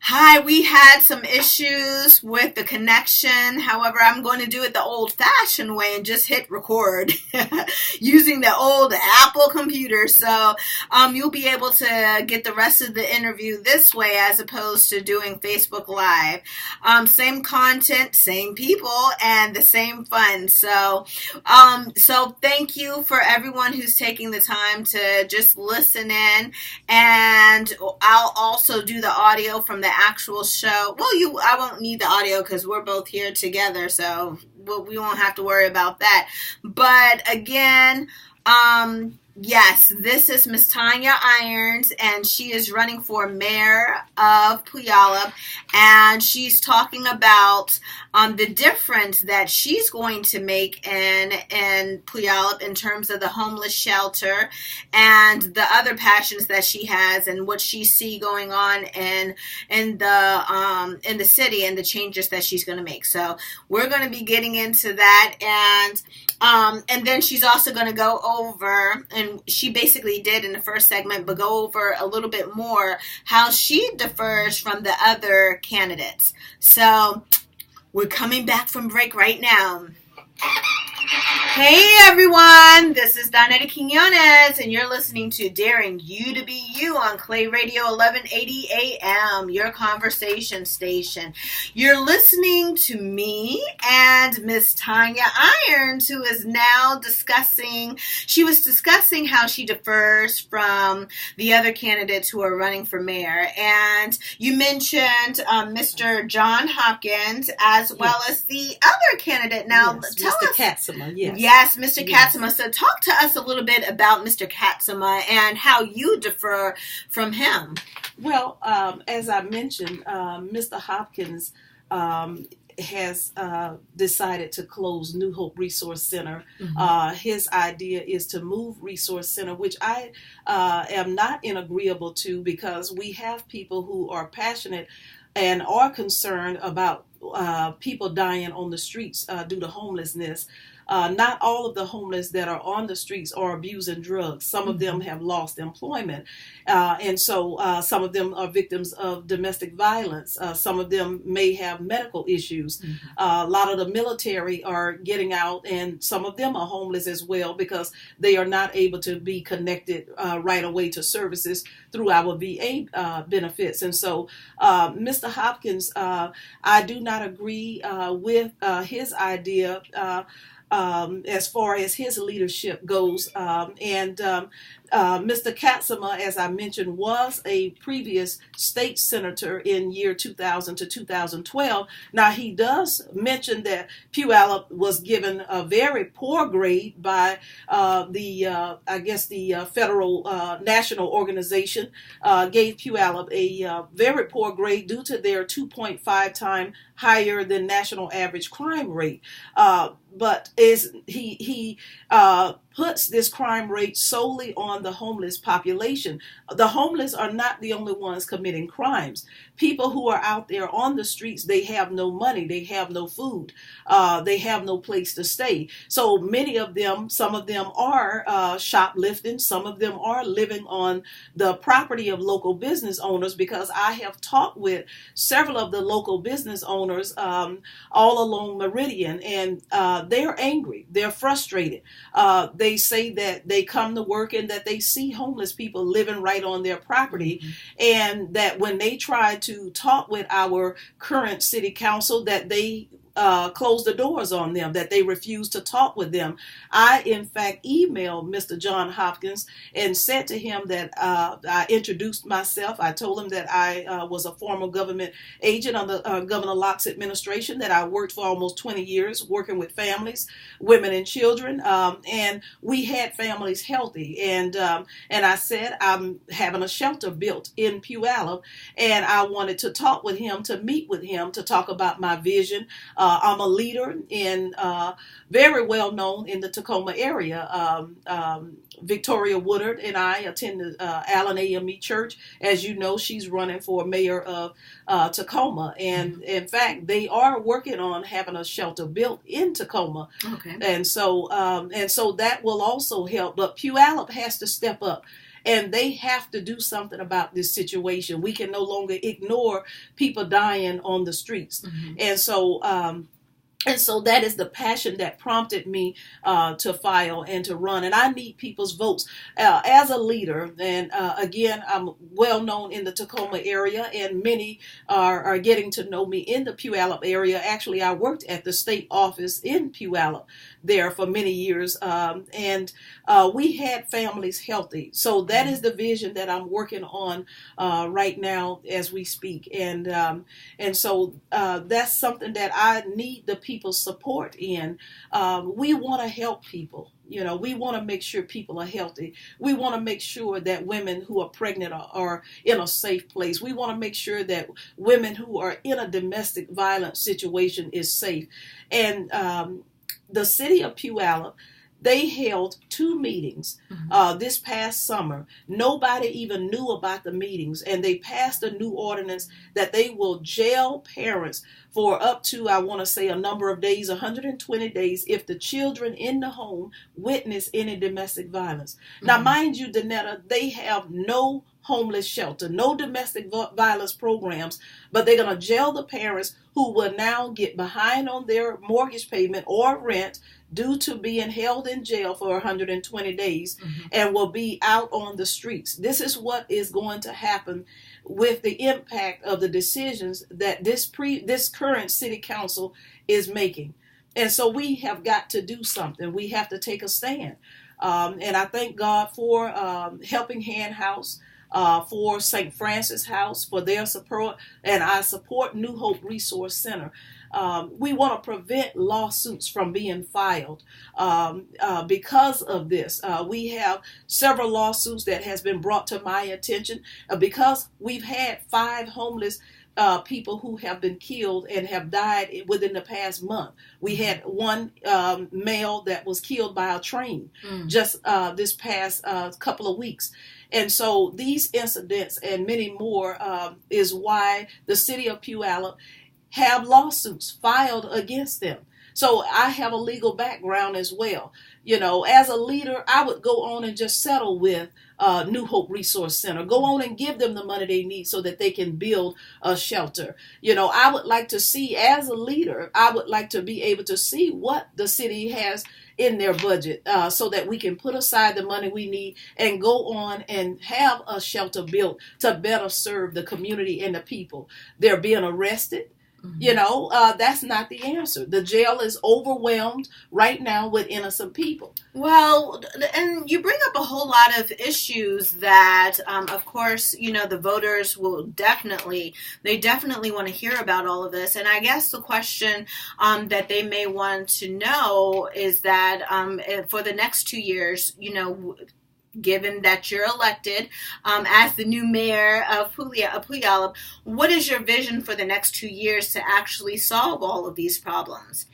Hi, we had some issues with the connection. However, I'm going to do it the old fashioned way and just hit record using the old Apple computer. So you'll be able to get the rest of the interview this way as opposed to doing Facebook Live. Same content, same people, and the same fun. So thank you for everyone who's taking the time to just listen in. And I'll also do the audio from the actual show. Well, I won't need the audio because we're both here together, so we won't have to worry about that. But again, yes, this is Miss Tonya Irons, and she is running for mayor of Puyallup, and she's talking about the difference that she's going to make in Puyallup in terms of the homeless shelter and the other passions that she has and what she see going on in the city and the changes that she's going to make. So we're going to be getting into that, and then she's also going to go over, and she basically did in the first segment, but go over a little bit more how she differs from the other candidates. So we're coming back from break right now. Hey everyone, this is Donetta Quinones, and you're listening to Daring You to Be You on Clay Radio 1180 AM, your conversation station. You're listening to me and Miss Tonya Irons, who is now discussing how she differs from the other candidates who are running for mayor. And you mentioned Mr. John Hopkins as well as the other candidate. Now, yes, tell Mr. us. Katsema, yes. Yes, Mr. Katsema. So talk to us a little bit about Mr. Katsema and how you differ from him. Well, as I mentioned, Mr. Hopkins has decided to close New Hope Resource Center. Mm-hmm. His idea is to move Resource Center, which I am not agreeable to, because we have people who are passionate and are concerned about people dying on the streets due to homelessness. Not all of the homeless that are on the streets are abusing drugs. Some of them have lost employment. And so some of them are victims of domestic violence. Some of them may have medical issues. Mm-hmm. A lot of the military are getting out, and some of them are homeless as well because they are not able to be connected right away to services through our VA benefits. And so Mr. Hopkins, I do not agree with his idea as far as his leadership goes. Mr. Katsema, as I mentioned, was a previous state senator in year 2000 to 2012. Now, he does mention that Puyallup was given a very poor grade by the federal national organization, gave Puyallup a very poor grade due to their 2.5 times higher than national average crime rate. But he puts this crime rate solely on the homeless population. The homeless are not the only ones committing crimes. People who are out there on the streets, they have no money, they have no food, they have no place to stay. So many of them, some of them are shoplifting, some of them are living on the property of local business owners, because I have talked with several of the local business owners all along Meridian, and they're angry, they're frustrated. They say that they come to work and that they see homeless people living right on their property, and that when they try to talk with our current city council, that they close the doors on them, that they refuse to talk with them. I, in fact, emailed Mr. John Hopkins and said to him that I introduced myself. I told him that I was a former government agent under Governor Locke's administration, that I worked for almost 20 years working with families, women and children, and we had families healthy. And I said, I'm having a shelter built in Puyallup, and I wanted to talk with him, to meet with him, to talk about my vision. I'm a leader in very well known in the Tacoma area. Victoria Woodard and I attend the Allen AME Church. As you know, she's running for mayor of Tacoma. And in fact, they are working on having a shelter built in Tacoma. Okay. And so that will also help. But Puyallup has to step up and they have to do something about this situation. We can no longer ignore people dying on the streets. Mm-hmm. And so that is the passion that prompted me to file and to run. And I need people's votes as a leader. And again, I'm well known in the Tacoma area, and many are getting to know me in the Puyallup area. Actually, I worked at the state office in Puyallup there for many years, and we had families healthy. So that is the vision that I'm working on right now as we speak. And so that's something that I need the people's support in. We want to help people. You know, we want to make sure people are healthy. We want to make sure that women who are pregnant are in a safe place. We want to make sure that women who are in a domestic violence situation is safe. And the city of Puyallup, they held 2 meetings this past summer. Nobody even knew about the meetings, and they passed a new ordinance that they will jail parents for up to, I want to say, a number of days, 120 days, if the children in the home witness any domestic violence. Now, mind you, Danetta, they have no homeless shelter, no domestic violence programs, but they're going to jail the parents who will now get behind on their mortgage payment or rent due to being held in jail for 120 days and will be out on the streets. This is what is going to happen with the impact of the decisions that this current city council is making. And so we have got to do something. We have to take a stand. And I thank God for Helping Hand House, for St. Francis House, for their support, and I support New Hope Resource Center. We want to prevent lawsuits from being filed because of this. We have several lawsuits that has been brought to my attention because we've had 5 homeless people who have been killed and have died within the past month. We had one male that was killed by a train just this past couple of weeks. And so these incidents and many more is why the city of Puyallup have lawsuits filed against them. So I have a legal background as well. You know, as a leader, I would go on and just settle with New Hope Resource Center. Go on and give them the money they need so that they can build a shelter. You know, I would like to see, as a leader, I would like to be able to see what the city has in their budget so that we can put aside the money we need and go on and have a shelter built to better serve the community and the people. They're being arrested. You know, that's not the answer. The jail is overwhelmed right now with innocent people. Well, and you bring up a whole lot of issues that, of course, you know, the voters will definitely want to hear about all of this. And I guess the question that they may want to know is that for the next 2 years, you know, given that you're elected as the new mayor of Puyallup, what is your vision for the next 2 years to actually solve all of these problems?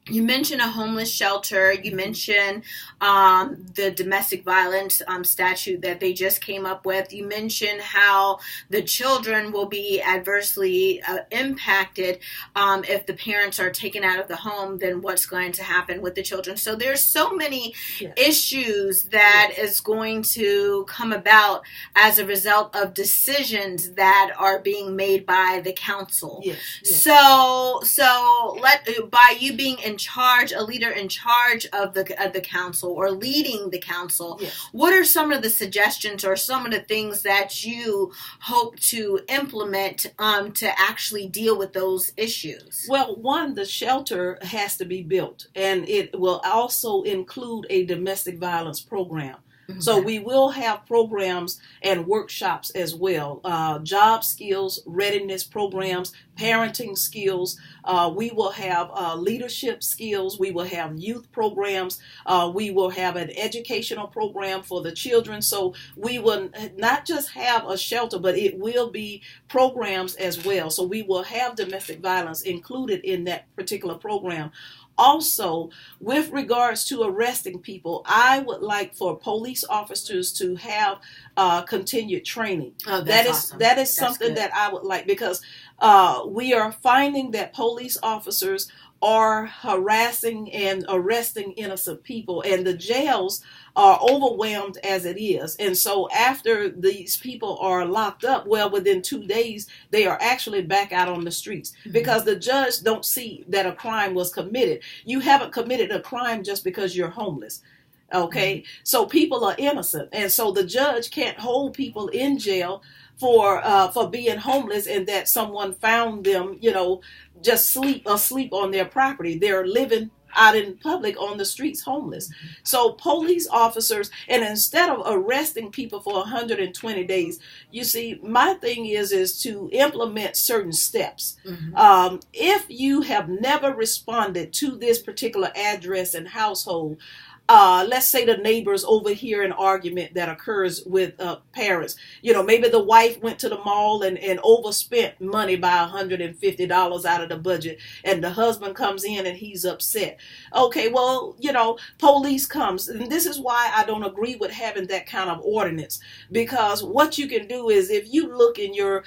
You mentioned a homeless shelter. You mentioned the domestic violence statute that they just came up with. You mentioned how the children will be adversely impacted if the parents are taken out of the home. Then what's going to happen with the children? So there's so many issues that is going to come about as a result of decisions that are being made by the council. So by you being in charge, a leader in charge of the council or leading the council, what are some of the suggestions or some of the things that you hope to implement to actually deal with those issues? Well, one, the shelter has to be built, and it will also include a domestic violence program. So we will have programs and workshops as well, job skills, readiness programs, parenting skills. We will have leadership skills. We will have youth programs. We will have an educational program for the children. So we will not just have a shelter, but it will be programs as well. So we will have domestic violence included in that particular program. Also, with regards to arresting people, I would like for police officers to have continued training. That is something that I would like, because we are finding that police officers are harassing and arresting innocent people, and the jails are overwhelmed as it is. And so after these people are locked up, well, within 2 days, they are actually back out on the streets because the judge don't see that a crime was committed. You haven't committed a crime just because you're homeless. Okay, so people are innocent, and so the judge can't hold people in jail for being homeless and that someone found them, just asleep on their property. They're living out in public on the streets homeless. So police officers, and instead of arresting people for 120 days, you see, my thing is to implement certain steps. If you have never responded to this particular address and household, let's say the neighbors overhear an argument that occurs with parents. Maybe the wife went to the mall and overspent money by $150 out of the budget, and the husband comes in and he's upset. Okay, well, police comes, and this is why I don't agree with having that kind of ordinance, because what you can do is, if you look in your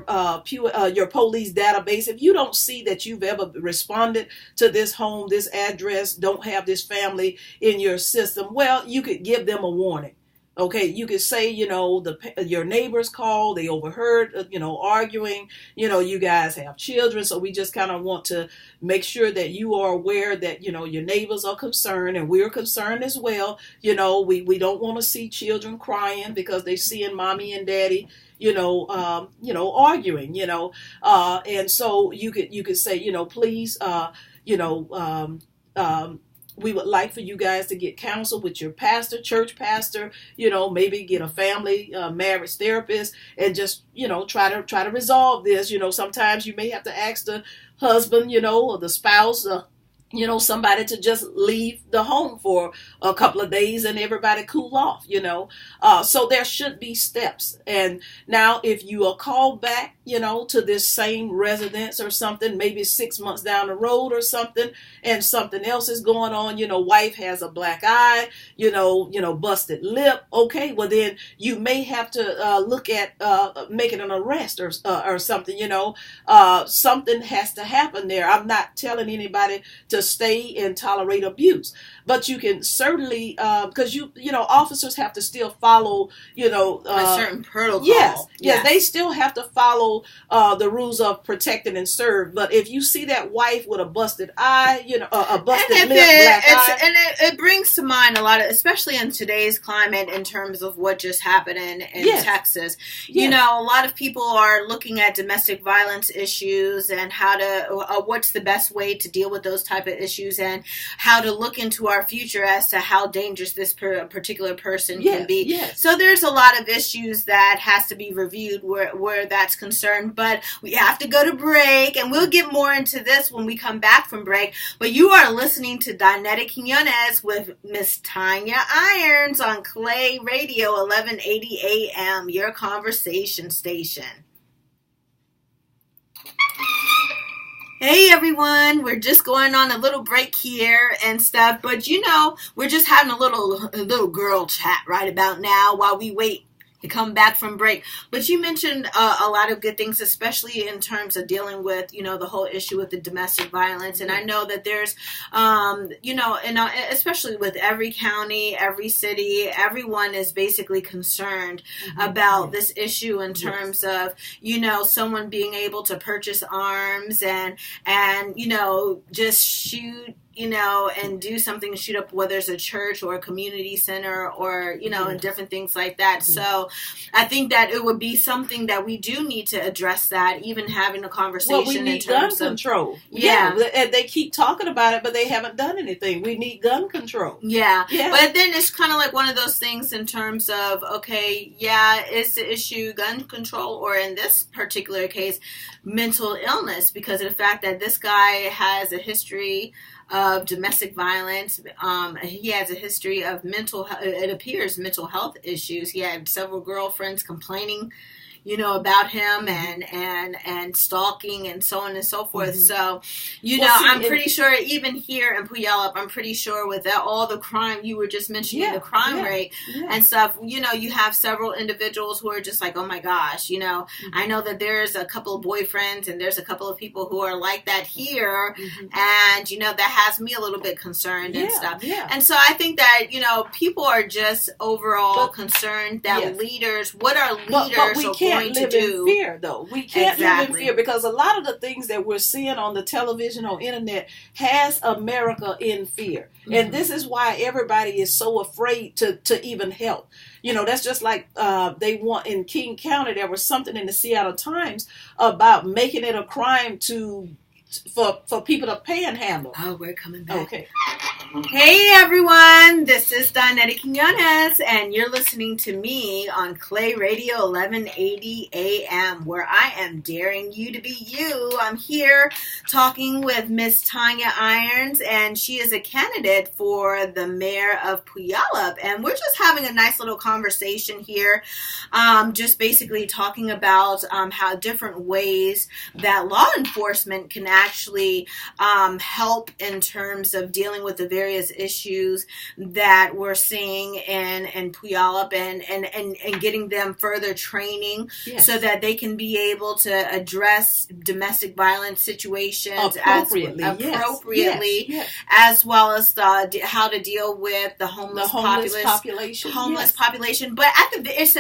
police database, if you don't see that you've ever responded to this home, this address, don't have this family in your system, well, you could give them a warning. Okay, you could say, your neighbors called, they overheard, arguing, you guys have children, so we just kind of want to make sure that you are aware that, your neighbors are concerned, and we're concerned as well. We don't want to see children crying because they're seeing mommy and daddy, arguing, and so you could say, please, we would like for you guys to get counsel with your pastor, church pastor, maybe get a family marriage therapist, and just, try to resolve this. Sometimes you may have to ask the husband, or the spouse, somebody to just leave the home for a couple of days and everybody cool off, so there should be steps. And now if you are called back, to this same residence or something, maybe 6 months down the road or something, and something else is going on, wife has a black eye, busted lip. Okay, well then you may have to look at making an arrest or something, something has to happen there. I'm not telling anybody to stay and tolerate abuse, but you can certainly, because officers have to still follow, a certain protocol. Yes, they still have to follow the rules of protect and serve. But if you see that wife with a busted eye, a busted lip, black eye, and it brings to mind a lot of, especially in today's climate, in terms of what just happened in Texas. A lot of people are looking at domestic violence issues and how to, what's the best way to deal with those type of issues, and how to look into our future as to how dangerous this particular person can be. Yes. So there's a lot of issues that has to be reviewed where that's concerned. But we have to go to break, and we'll get more into this when we come back from break. But you are listening to Dinetta Quinones with Miss Tonya Irons on Clay Radio 1180 AM, your conversation station. Hey everyone, we're just going on a little break here and stuff, but we're just having a little girl chat right about now while we wait to come back from break. But you mentioned a lot of good things, especially in terms of dealing with, the whole issue with the domestic violence. And I know that there's, and especially with every county, every city, everyone is basically concerned about this issue in terms of, someone being able to purchase arms and just shoot, and do something to shoot up, whether it's a church or a community center or, and different things like that. Yeah. So I think that it would be something that we do need to address, that even having a conversation. Well, we need gun control. Yeah. And they keep talking about it, but they haven't done anything. We need gun control. Yeah. But then it's kind of like one of those things in terms of, is the issue gun control, or in this particular case, mental illness, because of the fact that this guy has a history of domestic violence. He has a history of mental health issues. He had several girlfriends complaining, about him and stalking and so on and so forth. So, I'm pretty sure even here in Puyallup, I'm pretty sure with all the crime you were just mentioning, the crime rate and stuff, you have several individuals who are just like, oh my gosh, I know that there's a couple of boyfriends and there's a couple of people who are like that here, and that has me a little bit concerned and stuff. And so I think that people are just overall concerned that leaders, what our leaders but we are can't going live to do. in fear, though. We can't live in fear, because a lot of the things that we're seeing on the television, on internet, has America in fear. And this is why everybody is so afraid to even help. That's just like they want in King County. There was something in the Seattle Times about making it a crime for people to panhandle. Oh, we're coming back. Okay. Hey everyone, this is Donetta Quinones, and you're listening to me on Clay Radio 1180 AM, where I am daring you to be you. I'm here talking with Miss Tonya Irons, and she is a candidate for the mayor of Puyallup, and we're just having a nice little conversation here, just basically talking about how different ways that law enforcement can actually help in terms of dealing with the various issues that we're seeing in Puyallup and getting them further training so that they can be able to address domestic violence situations appropriately, as well as how to deal with the homeless population. But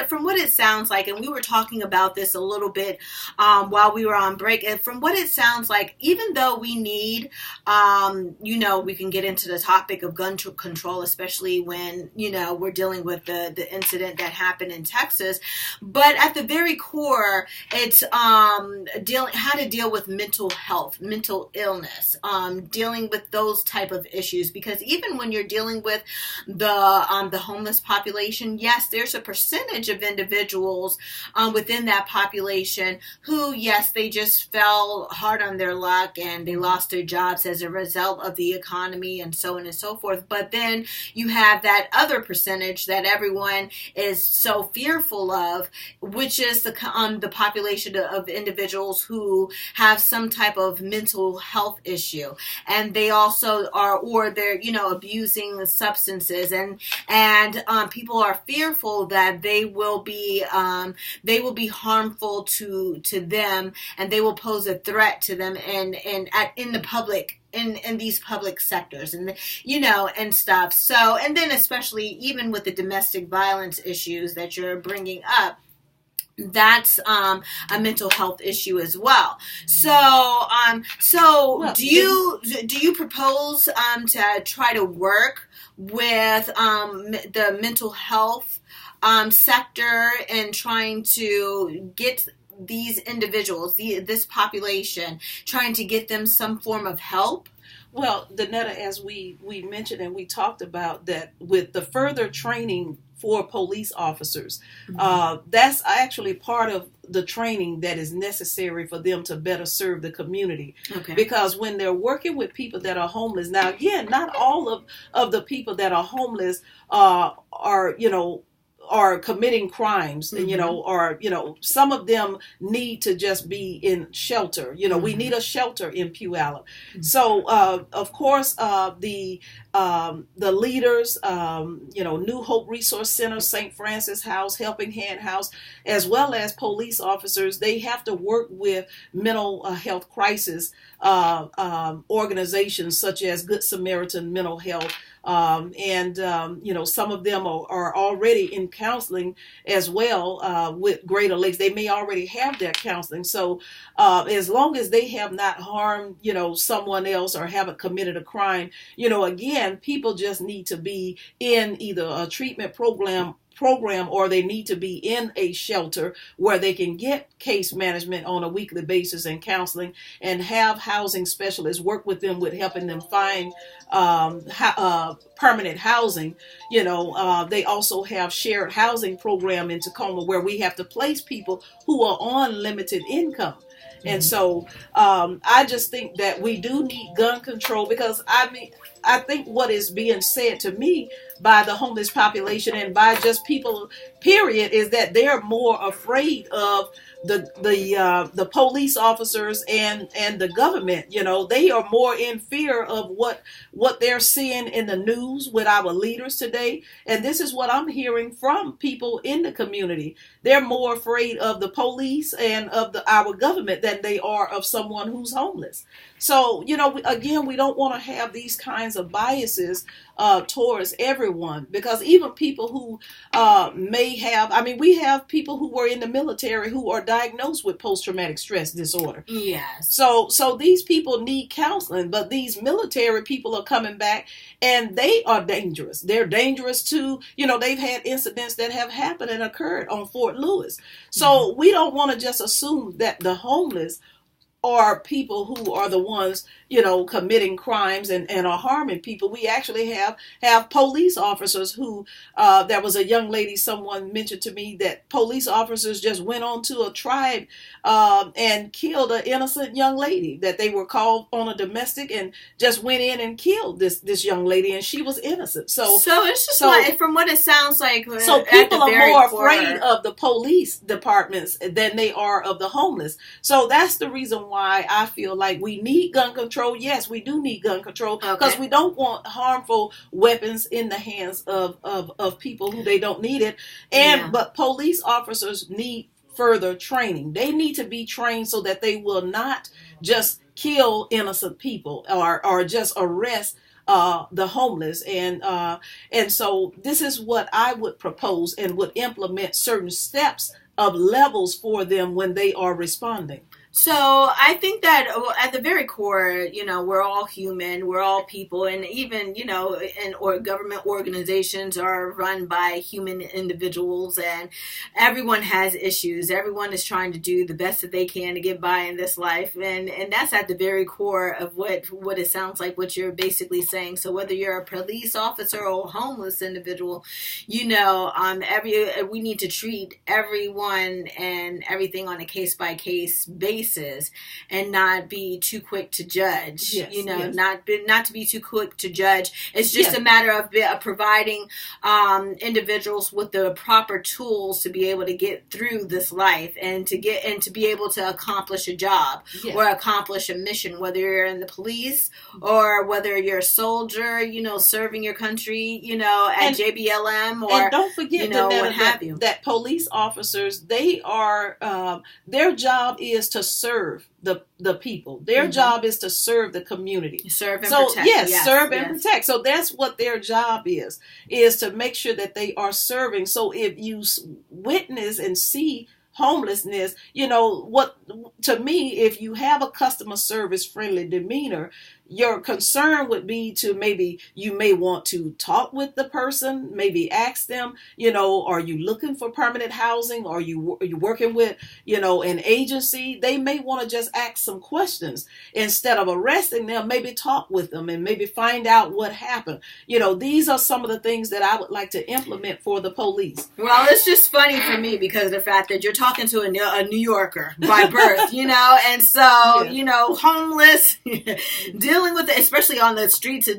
from what it sounds like, and we were talking about this a little bit while we were on break, and from what it sounds like, even though we need, we can get into the topic of gun control, especially when, we're dealing with the incident that happened in Texas. But at the very core, it's how to deal with mental health, mental illness, dealing with those type of issues. Because even when you're dealing with the homeless population, yes, there's a percentage of individuals within that population who, yes, they just fell hard on their luck and they lost their jobs as a result of the economy and so on and so forth. But then you have that other percentage that everyone is so fearful of, which is the population of individuals who have some type of mental health issue, and they also are, or they're abusing the substances, and people are fearful that they will be harmful to them, and they will pose a threat to them in the public. In these public sectors and and stuff. So, and then especially even with the domestic violence issues that you're bringing up, that's a mental health issue as well. So, do you propose to try to work with the mental health sector and trying to get these individuals, this population, trying to get them some form of help? Well, Donetta, as we mentioned and we talked about that with the further training for police officers, that's actually part of the training that is necessary for them to better serve the community. Okay. Because when they're working with people that are homeless, now again, not all of the people that are homeless are committing crimes, and some of them need to just be in shelter. We need a shelter in Puyallup. So of course the leaders, New Hope Resource Center, St. Francis House, Helping Hand House, as well as police officers, they have to work with mental health crisis organizations such as Good Samaritan Mental Health. Some of them are already in counseling as well with Greater Lakes. They may already have their counseling. So as long as they have not harmed, someone else or haven't committed a crime, again, people just need to be in either a treatment program, or they need to be in a shelter where they can get case management on a weekly basis and counseling, and have housing specialists work with them with helping them find permanent housing. They also have shared housing program in Tacoma where we have to place people who are on limited income. And so I just think that we do need gun control, because I think what is being said to me by the homeless population and by just people period, is that they're more afraid of the police officers and the government. They are more in fear of what they're seeing in the news with our leaders today. And this is what I'm hearing from people in the community. They're more afraid of the police and of our government than they are of someone who's homeless. So, again, we don't want to have these kinds of biases towards everyone, because even people who may have, we have people who were in the military who are diagnosed with post-traumatic stress disorder. Yes. So these people need counseling, but these military people are coming back and they are dangerous. They're dangerous too. They've had incidents that have happened and occurred on Fort Lewis. So we don't want to just assume that the homeless are people who are the ones, committing crimes and are harming people. We actually have police officers who, there was a young lady, someone mentioned to me that police officers just went on to a tribe and killed an innocent young lady, that they were called on a domestic and just went in and killed this young lady, and she was innocent. So it's just like, from what it sounds like. So people are more afraid of the police departments than they are of the homeless. So that's the reason why I feel like we need gun control. Yes, we do need gun control, because we don't want harmful weapons in the hands of people who they don't need it. But police officers need further training. They need to be trained so that they will not just kill innocent people or just arrest the homeless. And so this is what I would propose, and would implement certain steps of levels for them when they are responding. So I think that at the very core, we're all human, we're all people, and even, government organizations are run by human individuals, and everyone has issues. Everyone is trying to do the best that they can to get by in this life, and that's at the very core of what it sounds like, what you're basically saying. So whether you're a police officer or a homeless individual, we need to treat everyone and everything on a case-by-case basis, and not be too quick to judge. Not to be too quick to judge. It's just a matter of providing individuals with the proper tools to be able to get through this life, and to be able to accomplish a job or accomplish a mission, whether you're in the police or whether you're a soldier, serving your country, at JBLM, or and don't forget what have you. That police officers, they are their job is to serve the people. Their job is to serve the community. Serve and protect. Serve and protect. So that's what their job is to make sure that they are serving. So if you witness and see homelessness, to me, if you have a customer service friendly demeanor, your concern would be to maybe you may want to talk with the person, maybe ask them, are you looking for permanent housing? Are you working with, an agency? They may want to just ask some questions instead of arresting them. Maybe talk with them and maybe find out what happened. These are some of the things that I would like to implement for the police. Well, it's just funny for me because of the fact that you're talking to a New Yorker by birth, and so, homeless, dealing with it, especially on the streets of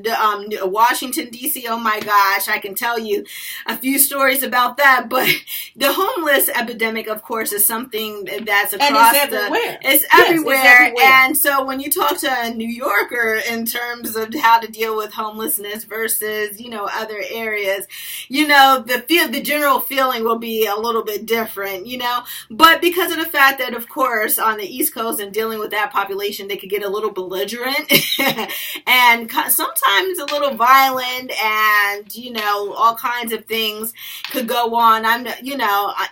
Washington, D.C. Oh my gosh, I can tell you a few stories about that. But the homeless epidemic, of course, is something that's across and it's everywhere. It's everywhere. And so when you talk to a New Yorker in terms of how to deal with homelessness versus, other areas, the general feeling will be a little bit different, But because of the fact that, of course, on the East Coast and dealing with that population, they could get a little belligerent and sometimes a little violent, and all kinds of things could go on.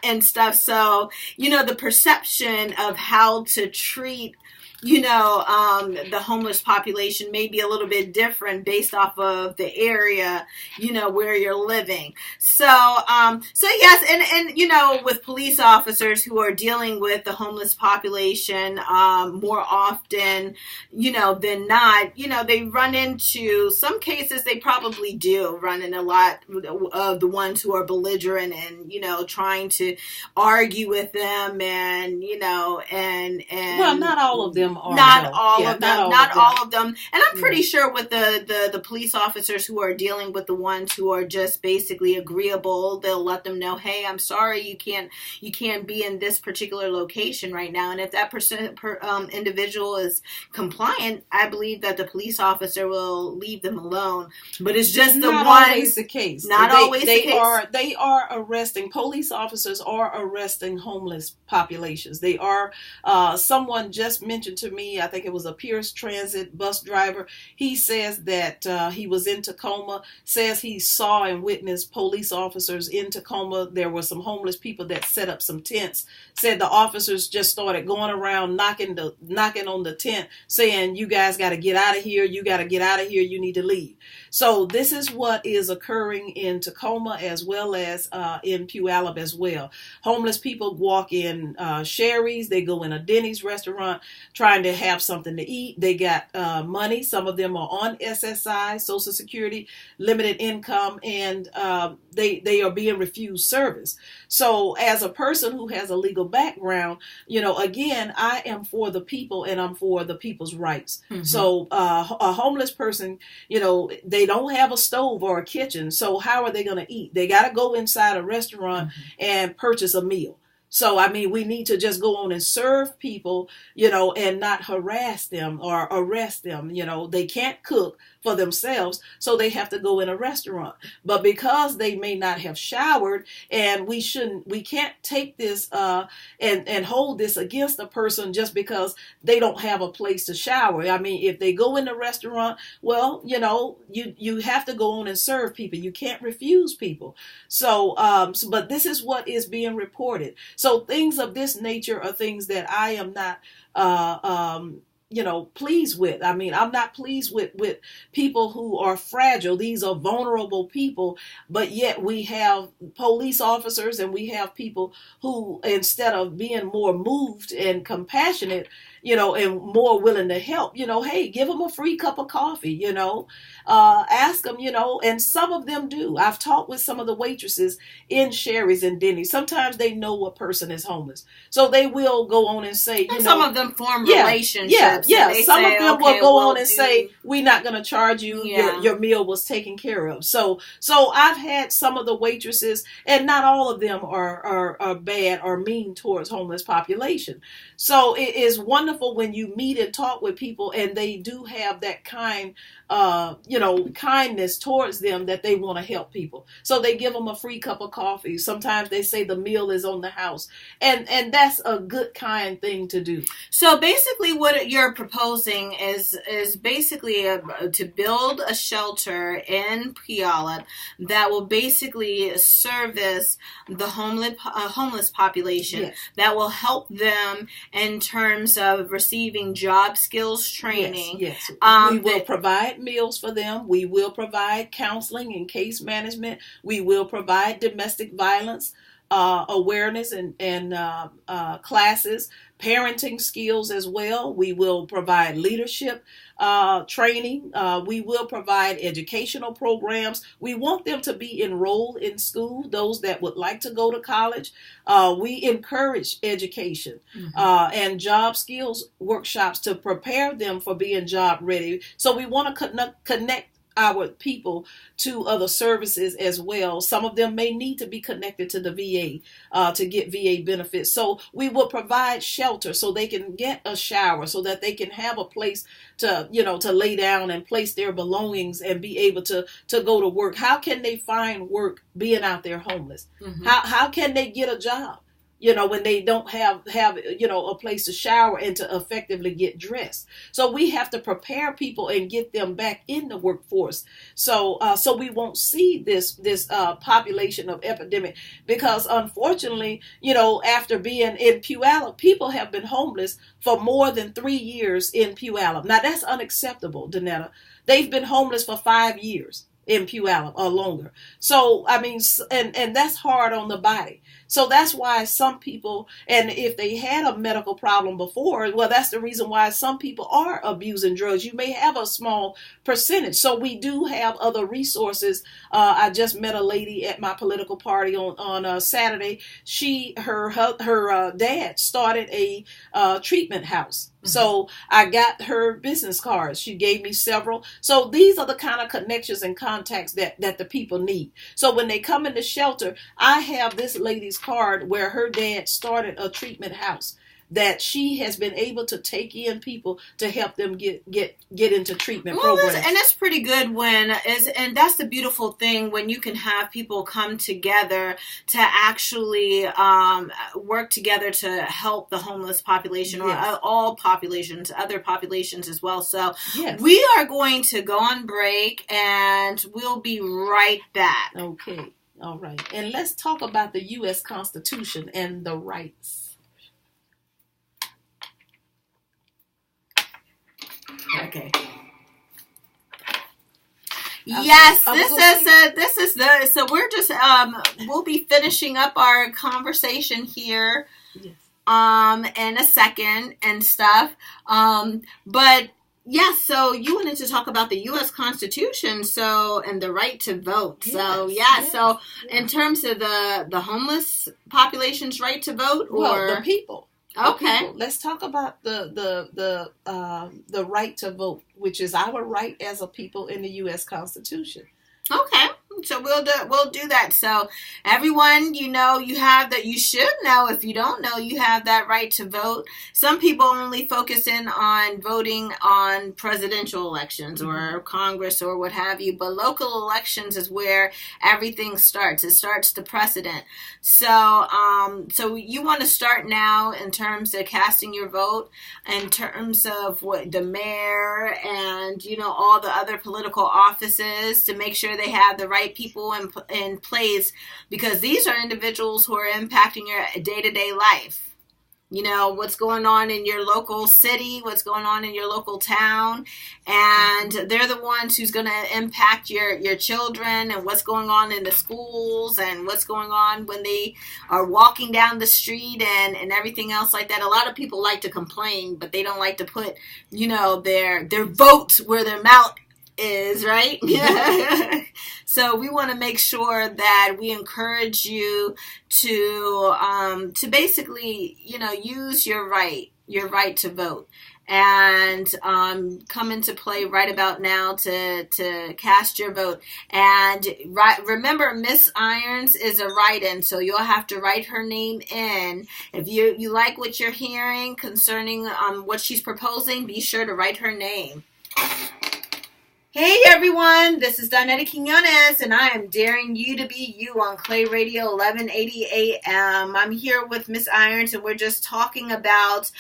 And stuff. So the perception of how to treat the homeless population may be a little bit different based off of the area, where you're living. So yes, and with police officers who are dealing with the homeless population, more often, than not, they run into some cases. They probably do run in a lot of the ones who are belligerent and, trying to argue with them and, and well, not all of them them are, not though. all Yeah, of them, not all not of them. all of them. And I'm Yeah. pretty sure with the police officers who are dealing with the ones who are just basically agreeable, they'll let them know, hey, I'm sorry, you can't be in this particular location right now. And if that individual is compliant, I believe that the police officer will leave them alone. But it's just the not ones, always the case. Not always the case. They are arresting. Police officers are arresting homeless populations. They are. Someone just mentioned to me, I think it was a Pierce Transit bus driver. He says that he was in Tacoma. Says he saw and witnessed police officers in Tacoma. There were some homeless people that set up some tents. Said the officers just started going around knocking on the tent, saying, "You guys got to get out of here. You got to get out of here. You need to leave." So this is what is occurring in Tacoma as well as in Puyallup as well. Homeless people walk in Sherry's. They go in a Denny's restaurant trying to have something to eat. They got money. Some of them are on SSI, Social Security, limited income, and they are being refused service. So as a person who has a legal background, again, I am for the people and I'm for the people's rights. Mm-hmm. So a homeless person, they don't have a stove or a kitchen. So how are they going to eat? They got to go inside a restaurant and purchase a meal. So, we need to just go on and serve people, and not harass them or arrest them. They can't cook for themselves, so they have to go in a restaurant. But because they may not have showered, and we can't take this and hold this against a person just because they don't have a place to shower. If they go in the restaurant, well, you have to go on and serve people. You can't refuse people. So but this is what is being reported. So things of this nature are things that I am not pleased with. I'm not pleased with people who are fragile. These are vulnerable people, but yet we have police officers and we have people who, instead of being more moved and compassionate, and more willing to help, hey, give them a free cup of coffee, ask them, and some of them do. I've talked with some of the waitresses in Sherry's and Denny's. Sometimes they know a person is homeless. So they will go on and say, some of them form relationships. Yeah. Some of them will go on and say, we're not going to charge you. Yeah. Your meal was taken care of. So I've had some of the waitresses, and not all of them are bad or mean towards homeless population. So it is wonderful when you meet and talk with people and they do have that kindness towards them, that they want to help people. So they give them a free cup of coffee. Sometimes they say the meal is on the house. And that's a good, kind thing to do. So basically what you're proposing is basically to build a shelter in Puyallup that will basically service the homeless population. Yes. That will help them in terms of receiving job skills training. Yes. We will provide meals for them. We will provide counseling and case management. We will provide domestic violence awareness and classes, parenting skills as well. We will provide leadership training. We will provide educational programs. We want them to be enrolled in school, those that would like to go to college. We encourage education and job skills workshops to prepare them for being job ready. So we want to connect our people to other services as well. Some of them may need to be connected to the VA to get VA benefits. So we will provide shelter so they can get a shower, so that they can have a place to lay down and place their belongings and be able to go to work. How can they find work being out there homeless? How can they get a job? When they don't have a place to shower and to effectively get dressed. So we have to prepare people and get them back in the workforce. So we won't see this population of epidemic, because unfortunately, after being in Puyallup, people have been homeless for more than 3 years in Puyallup. Now that's unacceptable, Danetta. They've been homeless for 5 years in Puyallup or longer. So, and that's hard on the body. So that's why some people, and if they had a medical problem before, well, that's the reason why some people are abusing drugs. You may have a small percentage. So we do have other resources. I just met a lady at my political party on Saturday. Her dad started a treatment house. So I got her business cards. She gave me several. So these are the kind of connections and contacts that the people need. So when they come in the shelter, I have this lady's card where her dad started a treatment house that she has been able to take in people to help them get into treatment programs. And it's pretty good and that's the beautiful thing when you can have people come together to actually work together to help the homeless population or all populations, other populations as well. So we are going to go on break and we'll be right back. Okay. All right. And let's talk about the U.S. Constitution and the rights. Okay. Yes, so we're just we'll be finishing up our conversation here in a second and stuff. But yes, so you wanted to talk about the U.S. Constitution, and the right to vote. So so in terms of the homeless population's right to vote, or the people. Okay. People. Let's talk about the right to vote, which is our right as a people in the U.S. Constitution. Okay. So we'll do that. So everyone, you have that. You should know. If you don't know, you have that right to vote. Some people only focus in on voting on presidential elections or Congress or what have you. But local elections is where everything starts. It starts the precedent. So so you want to start now in terms of casting your vote, in terms of what the mayor and all the other political offices, to make sure they have the right people in place, because these are individuals who are impacting your day-to-day life. What's going on in your local city, what's going on in your local town, and they're the ones who's going to impact your children, and what's going on in the schools, and what's going on when they are walking down the street and everything else like that. A lot of people like to complain, but they don't like to put their votes where their mouth is, right? So we want to make sure that we encourage you to basically, use your right to vote, and come into play right about now to cast your vote. And remember, Miss Irons is a write-in, so you'll have to write her name in. If you like what you're hearing concerning what she's proposing, be sure to write her name. Hey everyone, this is Donetta Quinones, and I am daring you to be you on Clay Radio 1180 AM. I'm here with Miss Irons, and we're just talking about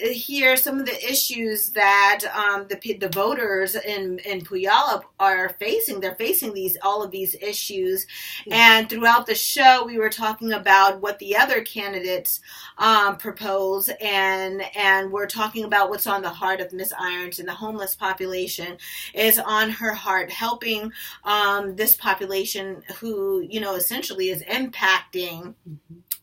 here some of the issues that the voters in Puyallup are facing. They're facing all of these issues, and throughout the show, we were talking about what the other candidates propose, and we're talking about what's on the heart of Miss Irons, and the homeless population is on her heart, helping this population who, essentially is impacting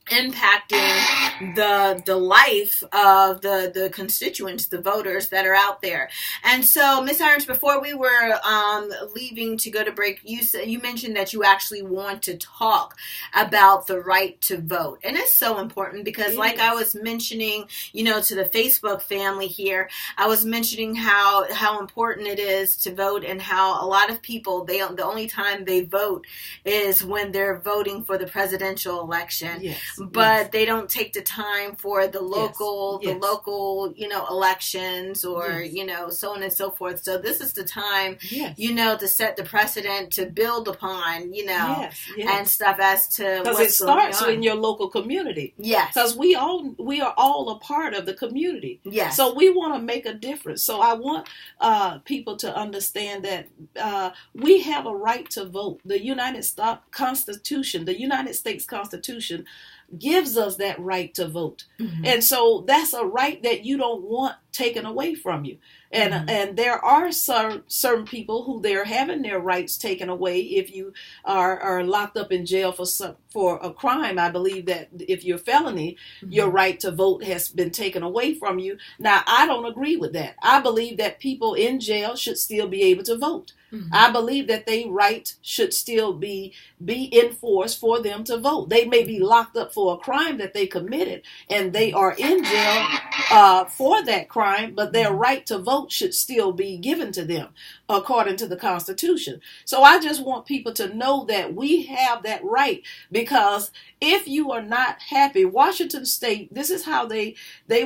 the life of the constituents, the voters that are out there. And so, Ms. Irons, before we were leaving to go to break, you mentioned that you actually want to talk about the right to vote. And it's so important because, like I was mentioning, to the Facebook family here, I was mentioning how important it is to vote, and how a lot of people, the only time they vote is when they're voting for the presidential election. But they don't take the time for the local, elections, or, so on and so forth. So this is the time, to set the precedent, to build upon, and stuff as to because it starts in your local community. Because we are all a part of the community. So we want to make a difference. So I want people to understand that we have a right to vote. The United States Constitution gives us that right to vote. And so that's a right that you don't want taken away from you. And there are certain people who they're having their rights taken away. If you are locked up in jail for a crime, I believe that if you're a felony, your right to vote has been taken away from you. Now, I don't agree with that. I believe that people in jail should still be able to vote. I believe that their right should still be enforced for them to vote. They may be locked up for a crime that they committed, and they are in jail for that crime, but their right to vote should still be given to them according to the Constitution. So I just want people to know that we have that right, because if you are not happy, Washington State, this is how they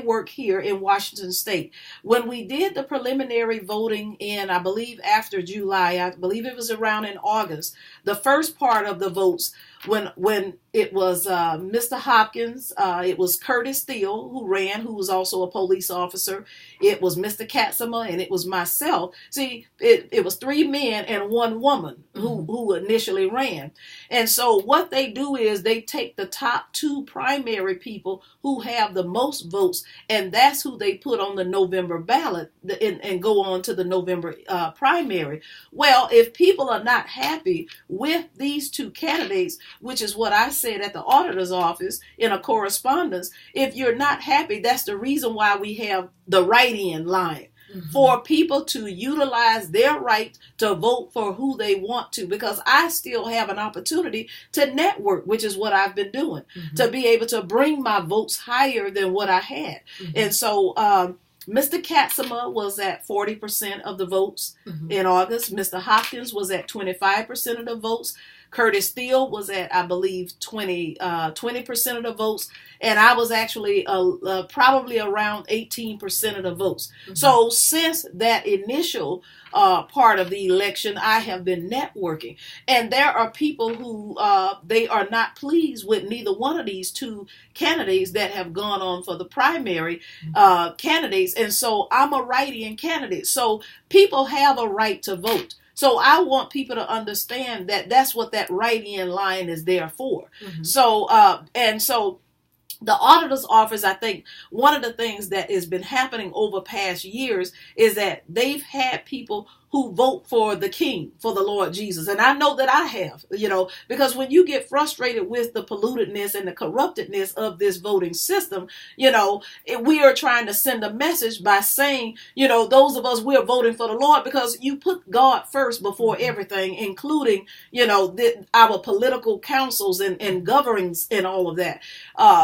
work here in Washington State. When we did the preliminary voting in, I believe after July, I believe it was around in August, the first part of the votes, when it was Mr. Hopkins, it was Curtis Steele who ran, who was also a police officer. It was Mr. Katzema, and it was myself. See, it was 3 men and 1 woman who initially ran. And so what they do is they take the top 2 primary people who have the most votes, and that's who they put on the November ballot and go on to the November primary. Well, if people are not happy with these 2 candidates, which is what I said at the auditor's office in a correspondence, if you're not happy, that's the reason why we have the write-in line. For people to utilize their right to vote for who they want to, because I still have an opportunity to network, which is what I've been doing, to be able to bring my votes higher than what I had. And so Mr. Katzema was at 40% of the votes in August. Mr. Hopkins was at 25% of the votes. Curtis Steele was at, I believe, 20% of the votes, and I was actually probably around 18% of the votes. So since that initial part of the election, I have been networking, and there are people who they are not pleased with neither one of these 2 candidates that have gone on for the primary candidates, and so I'm a write-in candidate. So people have a right to vote. So I want people to understand that that's what that write-in line is there for. So, and so the auditor's office, I think one of the things that has been happening over past years is that they've had people who vote for the King, for the Lord Jesus. And I know that I have, because when you get frustrated with the pollutedness and the corruptedness of this voting system, we are trying to send a message by saying, those of us, we're voting for the Lord, because you put God first before everything, including, our political councils and governings and all of that,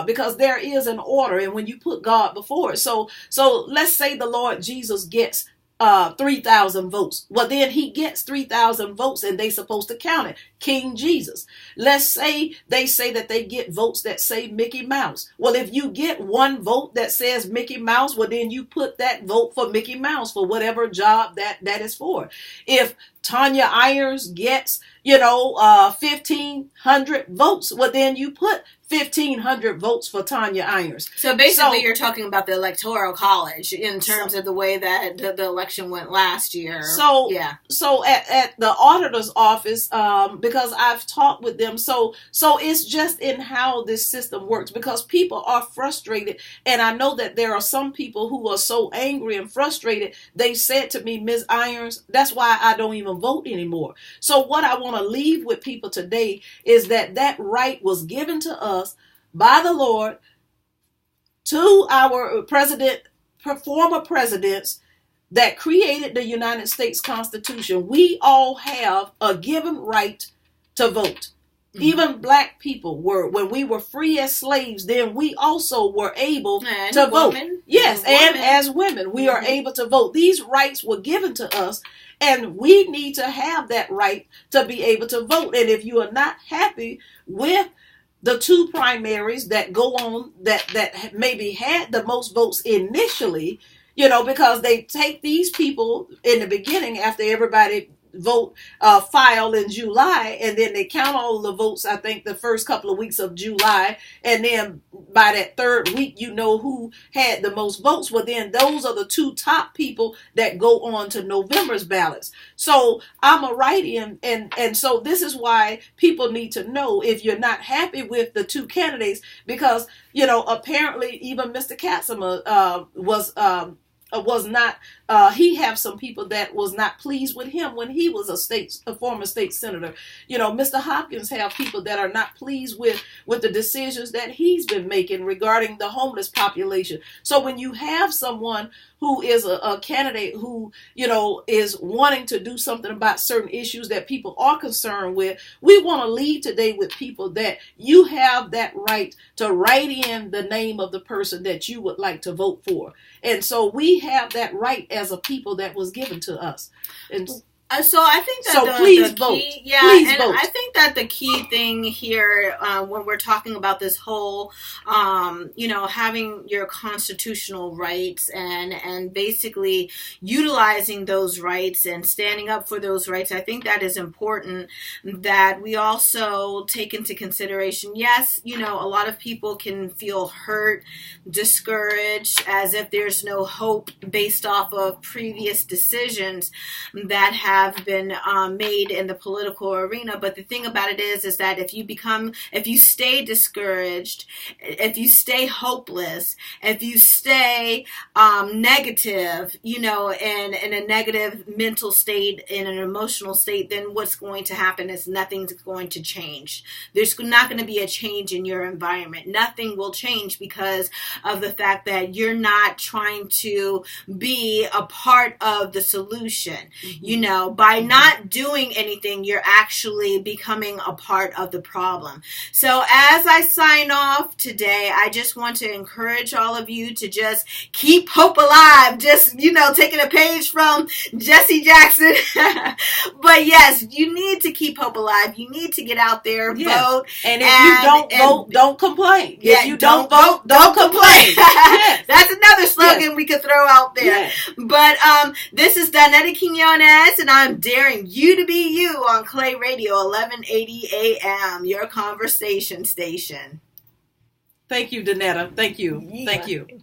because there is an order. And when you put God before it, so let's say the Lord Jesus gets 3,000 votes. Well, then he gets 3,000 votes and they supposed to count it. King Jesus. Let's say they say that they get votes that say Mickey Mouse. Well, if you get 1 vote that says Mickey Mouse, well, then you put that vote for Mickey Mouse for whatever job that is for. If Tonya Irons gets, 1,500 votes, well, then you put 1,500 votes for Tonya Irons. So basically, you're talking about the Electoral College in terms of the way that the election went last year. So, yeah. So at the auditor's office, because I've talked with them, so it's just in how this system works, because people are frustrated, and I know that there are some people who are so angry and frustrated. They said to me, Ms. Irons, that's why I don't even vote anymore. So what I want to leave with people today is that right was given to us by the Lord to our former presidents that created the United States Constitution. We all have a given right to vote. Even black people were, when we were free as slaves, then we also were able to vote. Yes, and as women, we are able to vote. These rights were given to us, and we need to have that right to be able to vote. And if you are not happy with the 2 primaries that go on, that maybe had the most votes initially, because they take these people in the beginning after everybody vote file in July, and then they count all the votes, I think the first couple of weeks of July, and then by that 3rd week who had the most votes. Well, then those are the 2 top people that go on to November's ballots. So I'm a write-in, and so this is why people need to know if you're not happy with the 2 candidates, because apparently even Mr. Katzema was was not. He have some people that was not pleased with him when he was a former state senator. Mr. Hopkins have people that are not pleased with the decisions that he's been making regarding the homeless population. So when you have someone who is a candidate who, is wanting to do something about certain issues that people are concerned with, we want to leave today with people that you have that right to write in the name of the person that you would like to vote for. And so we have that right as a people that was given to us. And so I think that please vote. Yeah, please and vote. I think that the key thing here, when we're talking about this whole, having your constitutional rights and basically utilizing those rights and standing up for those rights, I think that is important. That we also take into consideration. Yes, a lot of people can feel hurt, discouraged, as if there's no hope based off of previous decisions that have been made in the political arena. But the thing about it is that if you stay discouraged, if you stay hopeless, if you stay negative, in a negative mental state, in an emotional state, then what's going to happen is nothing's going to change. There's not going to be a change in your environment. Nothing will change because of the fact that you're not trying to be a part of the solution. Mm-hmm. By not doing anything, you're actually becoming a part of the problem. So as I sign off today, I just want to encourage all of you to just keep hope alive. Just, taking a page from Jesse Jackson. But yes, you need to keep hope alive. You need to get out there, vote. And if you don't vote, don't complain. Yeah, if you don't vote, don't complain. Yes. That's another slogan we could throw out there. Yes. But this is Danetta Quinones, and I'm daring you to be you on Clay Radio 1180 AM, your conversation station. Thank you, Danetta. Thank you. Thank you.